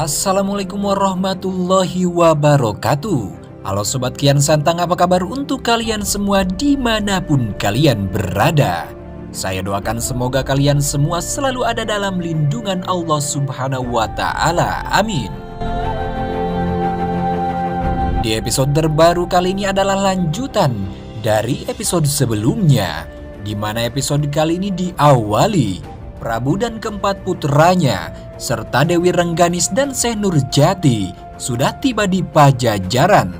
Assalamualaikum warahmatullahi wabarakatuh. Halo Sobat Kian Santang, apa kabar untuk kalian semua dimanapun kalian berada? Saya doakan semoga kalian semua selalu ada dalam lindungan Allah Subhanahu wa Ta'ala. Amin. Di episode terbaru kali ini adalah lanjutan dari episode sebelumnya, di mana episode kali ini diawali Prabu dan keempat putranya serta Dewi Rengganis dan Syekh Nurjati sudah tiba di Pajajaran.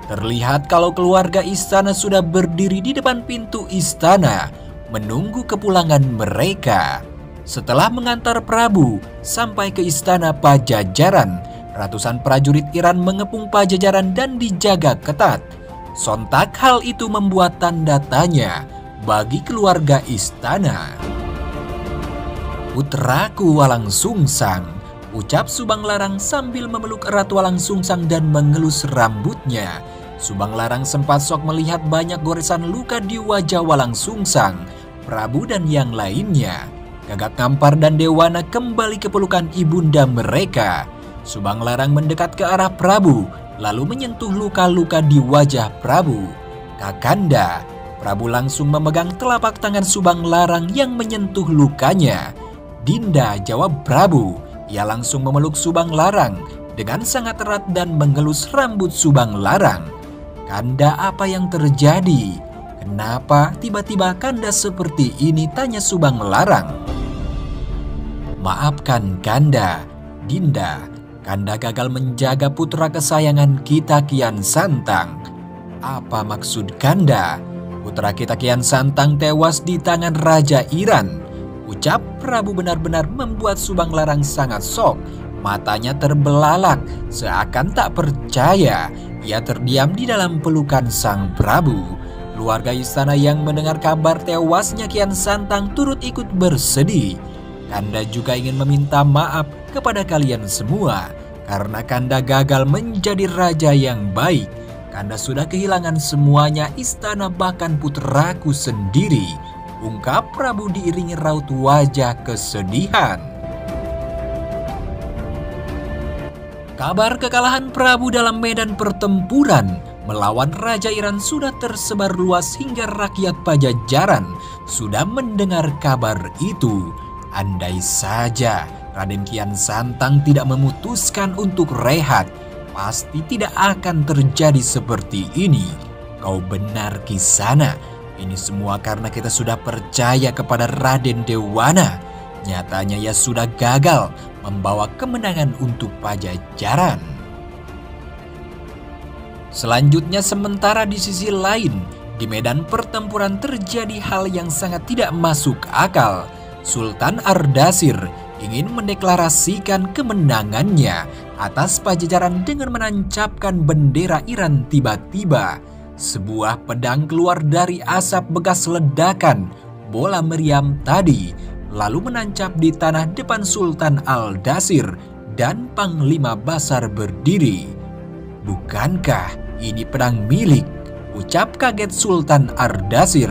Terlihat kalau keluarga istana sudah berdiri di depan pintu istana menunggu kepulangan mereka. Setelah mengantar Prabu sampai ke istana Pajajaran, ratusan prajurit Iran mengepung Pajajaran dan dijaga ketat. Sontak hal itu membuat tanda tanya bagi keluarga istana. "Putraku Walang Sungsang," ucap Subang Larang sambil memeluk erat Walang Sungsang dan mengelus rambutnya. Subang Larang sempat sok melihat banyak goresan luka di wajah Walang Sungsang, Prabu dan yang lainnya. Gagak Ngampar dan Dewana kembali ke pelukan ibunda mereka. Subang Larang mendekat ke arah Prabu, lalu menyentuh luka-luka di wajah Prabu. "Kakanda." Prabu langsung memegang telapak tangan Subang Larang yang menyentuh lukanya. "Dinda," jawab Prabu. Ia langsung memeluk Subang Larang dengan sangat erat dan mengelus rambut Subang Larang. "Kanda, apa yang terjadi? Kenapa tiba-tiba Kanda seperti ini?" tanya Subang Larang. "Maafkan Kanda, Dinda. Kanda gagal menjaga putra kesayangan kita Kian Santang." "Apa maksud Kanda?" "Putra kita Kian Santang tewas di tangan Raja Iran," ucap Prabu. Benar-benar membuat Subang Larang sangat shock. Matanya terbelalak seakan tak percaya. Ia terdiam di dalam pelukan sang Prabu. Keluarga istana yang mendengar kabar tewasnya Kian Santang turut ikut bersedih. "Kanda juga ingin meminta maaf kepada kalian semua karena Kanda gagal menjadi raja yang baik. Kanda sudah kehilangan semuanya, istana bahkan putraku sendiri," ungkap Prabu diiringi raut wajah kesedihan. Kabar kekalahan Prabu dalam medan pertempuran melawan Raja Iran sudah tersebar luas hingga rakyat Pajajaran sudah mendengar kabar itu. Andai saja Raden Kian Santang tidak memutuskan untuk rehat, pasti tidak akan terjadi seperti ini. Kau benar Kisana. Ini semua karena kita sudah percaya kepada Raden Dewana. Nyatanya ia sudah gagal membawa kemenangan untuk Pajajaran. Selanjutnya, sementara di sisi lain, di medan pertempuran terjadi hal yang sangat tidak masuk akal. Sultan Ardasir ingin mendeklarasikan kemenangannya atas Pajajaran dengan menancapkan bendera Iran. Tiba-tiba sebuah pedang keluar dari asap bekas ledakan bola meriam tadi, lalu menancap di tanah depan Sultan Al-Dasir dan Panglima Basar berdiri. "Bukankah ini pedang milik?" ucap kaget Sultan Ardasir.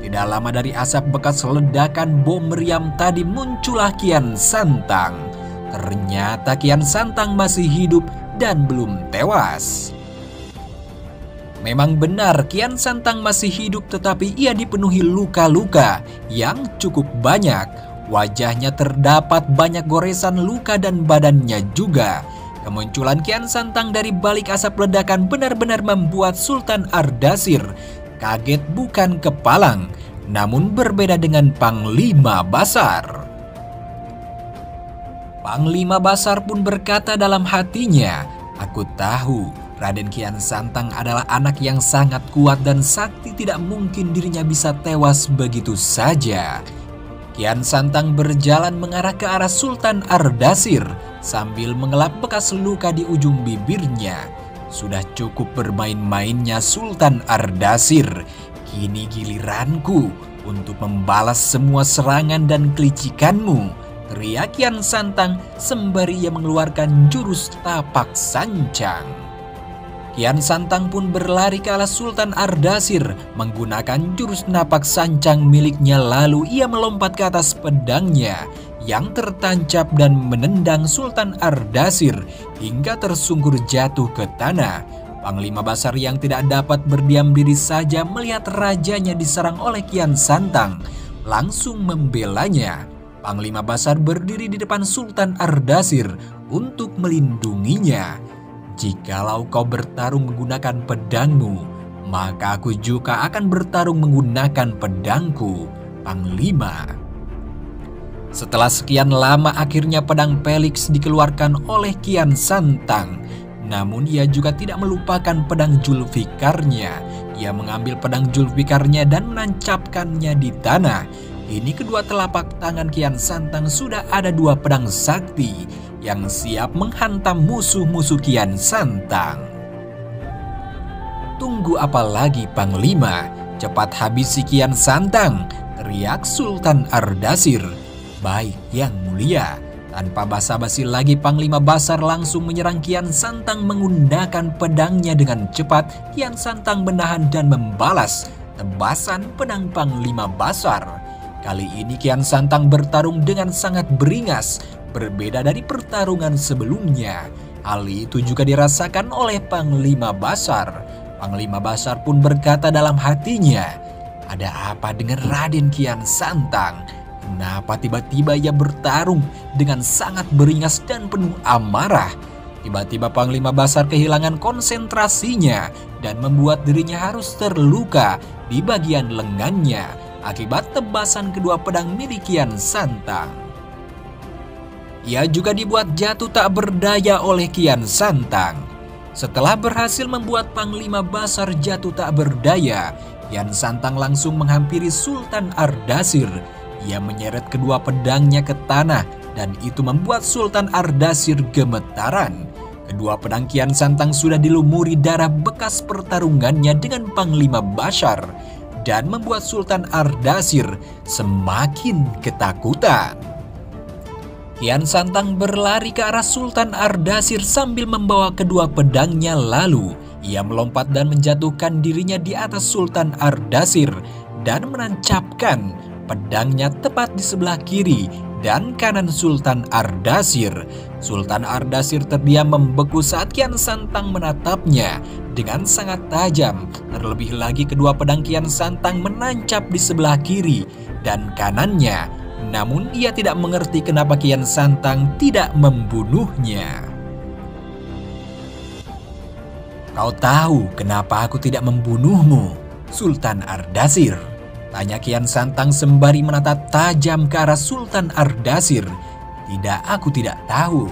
Tidak lama dari asap bekas ledakan bom meriam tadi muncullah Kian Santang. Ternyata Kian Santang masih hidup dan belum tewas. Memang benar Kian Santang masih hidup, tetapi ia dipenuhi luka-luka yang cukup banyak. Wajahnya terdapat banyak goresan luka dan badannya juga. Kemunculan Kian Santang dari balik asap ledakan benar-benar membuat Sultan Ardasir kaget bukan kepalang. Namun berbeda dengan Panglima Basar. Panglima Basar pun berkata dalam hatinya, "Aku tahu Raden Kian Santang adalah anak yang sangat kuat dan sakti, tidak mungkin dirinya bisa tewas begitu saja." Kian Santang berjalan mengarah ke arah Sultan Ardasir sambil mengelap bekas luka di ujung bibirnya. "Sudah cukup bermain-mainnya Sultan Ardasir. Kini giliranku untuk membalas semua serangan dan kelicikanmu," teriak Kian Santang sembari ia mengeluarkan jurus tapak sancang. Kian Santang pun berlari ke arah Sultan Ardasir menggunakan jurus napak sancang miliknya, lalu ia melompat ke atas pedangnya yang tertancap dan menendang Sultan Ardashir hingga tersungkur jatuh ke tanah. Panglima Basar yang tidak dapat berdiam diri saja melihat rajanya diserang oleh Kian Santang, langsung membelanya. Panglima Basar berdiri di depan Sultan Ardashir untuk melindunginya. "Jikalau kau bertarung menggunakan pedangmu, maka aku juga akan bertarung menggunakan pedangku, Panglima." Setelah sekian lama akhirnya pedang Felix dikeluarkan oleh Kian Santang. Namun ia juga tidak melupakan pedang Julfikarnya. Ia mengambil pedang Julfikarnya dan menancapkannya di tanah. Ini kedua telapak tangan Kian Santang sudah ada 2 pedang sakti yang siap menghantam musuh-musuh Kian Santang. "Tunggu apa lagi, Panglima? Cepat habisi Kian Santang!" teriak Sultan Ardashir. "Baik, Yang Mulia." Tanpa basa-basi lagi, Panglima Basar langsung menyerang Kian Santang menggunakan pedangnya dengan cepat. Kian Santang menahan dan membalas tebasan pedang Panglima Basar. Kali ini Kian Santang bertarung dengan sangat beringas, berbeda dari pertarungan sebelumnya. Hal itu juga dirasakan oleh Panglima Basar. Panglima Basar pun berkata dalam hatinya, "Ada apa dengan Raden Kian Santang? Kenapa tiba-tiba ia bertarung dengan sangat beringas dan penuh amarah?" Tiba-tiba Panglima Basar kehilangan konsentrasinya dan membuat dirinya harus terluka di bagian lengannya akibat tebasan kedua pedang milik Kian Santang. Ia juga dibuat jatuh tak berdaya oleh Kian Santang. Setelah berhasil membuat Panglima Basar jatuh tak berdaya, Kian Santang langsung menghampiri Sultan Ardashir. Ia menyeret kedua pedangnya ke tanah dan itu membuat Sultan Ardashir gemetaran. Kedua pedang Kian Santang sudah dilumuri darah bekas pertarungannya dengan Panglima Basar dan membuat Sultan Ardashir semakin ketakutan. Kian Santang berlari ke arah Sultan Ardashir sambil membawa kedua pedangnya, lalu ia melompat dan menjatuhkan dirinya di atas Sultan Ardashir dan menancapkan pedangnya tepat di sebelah kiri dan kanan Sultan Ardashir. Sultan Ardashir terdiam membeku saat Kian Santang menatapnya dengan sangat tajam. Terlebih lagi kedua pedang Kian Santang menancap di sebelah kiri dan kanannya. Namun ia tidak mengerti kenapa Kian Santang tidak membunuhnya. "Kau tahu kenapa aku tidak membunuhmu, Sultan Ardashir?" tanya Kian Santang sembari menatap tajam ke arah Sultan Ardashir. "Tidak, aku tidak tahu.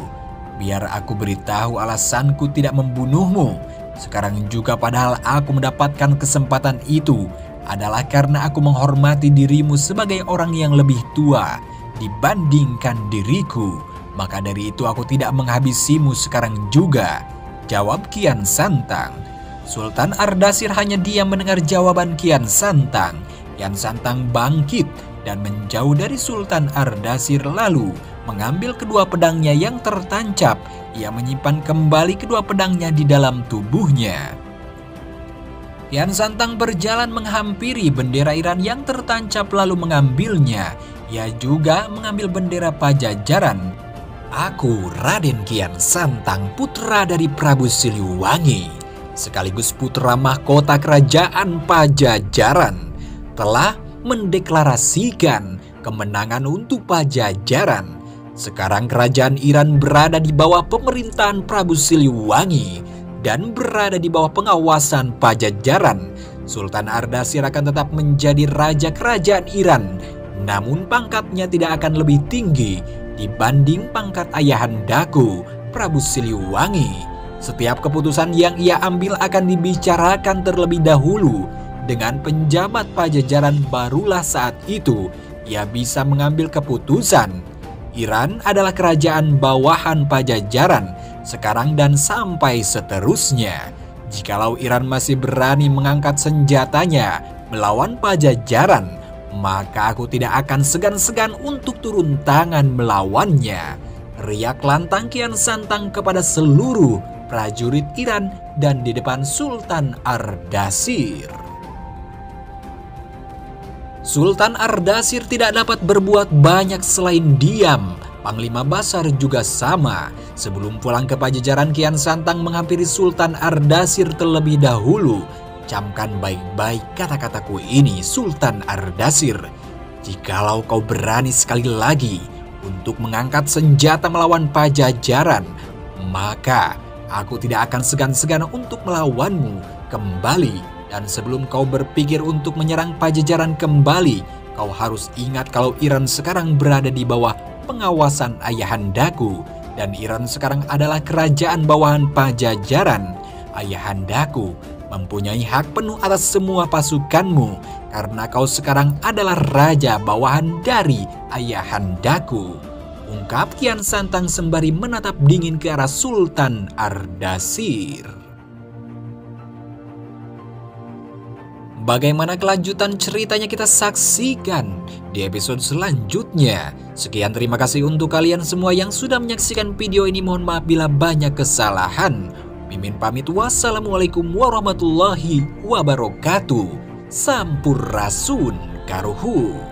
Biar aku beritahu alasanku tidak membunuhmu. Sekarang juga padahal aku mendapatkan kesempatan itu adalah karena aku menghormati dirimu sebagai orang yang lebih tua dibandingkan diriku. Maka dari itu aku tidak menghabisimu sekarang juga," jawab Kian Santang. Sultan Ardashir hanya diam mendengar jawaban Kian Santang. Kian Santang bangkit dan menjauh dari Sultan Ardashir lalu mengambil kedua pedangnya yang tertancap. Ia menyimpan kembali kedua pedangnya di dalam tubuhnya. Kian Santang berjalan menghampiri bendera Iran yang tertancap lalu mengambilnya. Ia juga mengambil bendera Pajajaran. "Aku Raden Kian Santang, putra dari Prabu Siliwangi, sekaligus putra mahkota kerajaan Pajajaran, telah mendeklarasikan kemenangan untuk Pajajaran. Sekarang kerajaan Iran berada di bawah pemerintahan Prabu Siliwangi dan berada di bawah pengawasan Pajajaran. Sultan Ardashir akan tetap menjadi raja kerajaan Iran, namun pangkatnya tidak akan lebih tinggi dibanding pangkat ayahandaku, Prabu Siliwangi. Setiap keputusan yang ia ambil akan dibicarakan terlebih dahulu dengan penjabat Pajajaran, barulah saat itu ia bisa mengambil keputusan. Iran adalah kerajaan bawahan Pajajaran sekarang dan sampai seterusnya. Jikalau Iran masih berani mengangkat senjatanya melawan Pajajaran, maka aku tidak akan segan-segan untuk turun tangan melawannya, riak lantang Kian Santang kepada seluruh prajurit Iran dan di depan Sultan Ardashir. Sultan Ardashir tidak dapat berbuat banyak selain diam. Panglima Basar juga sama. Sebelum pulang ke Pajajaran, Kian Santang menghampiri Sultan Ardashir terlebih dahulu. Camkan baik-baik kata-kataku ini, Sultan Ardashir. Jikalau kau berani sekali lagi untuk mengangkat senjata melawan Pajajaran, maka aku tidak akan segan-segan untuk melawanmu kembali. Dan sebelum kau berpikir untuk menyerang Pajajaran kembali, kau harus ingat kalau Iran sekarang berada di bawah pengawasan ayahandaku. Dan Iran sekarang adalah kerajaan bawahan Pajajaran. Ayahandaku mempunyai hak penuh atas semua pasukanmu, karena kau sekarang adalah raja bawahan dari ayahandaku. Ungkap Kian Santang sembari menatap dingin ke arah Sultan Ardashir. Bagaimana kelanjutan ceritanya kita saksikan di episode selanjutnya. Sekian, terima kasih untuk kalian semua yang sudah menyaksikan video ini. Mohon maaf bila banyak kesalahan. Mimin pamit, wassalamualaikum warahmatullahi wabarakatuh. Sampurasun karuhun.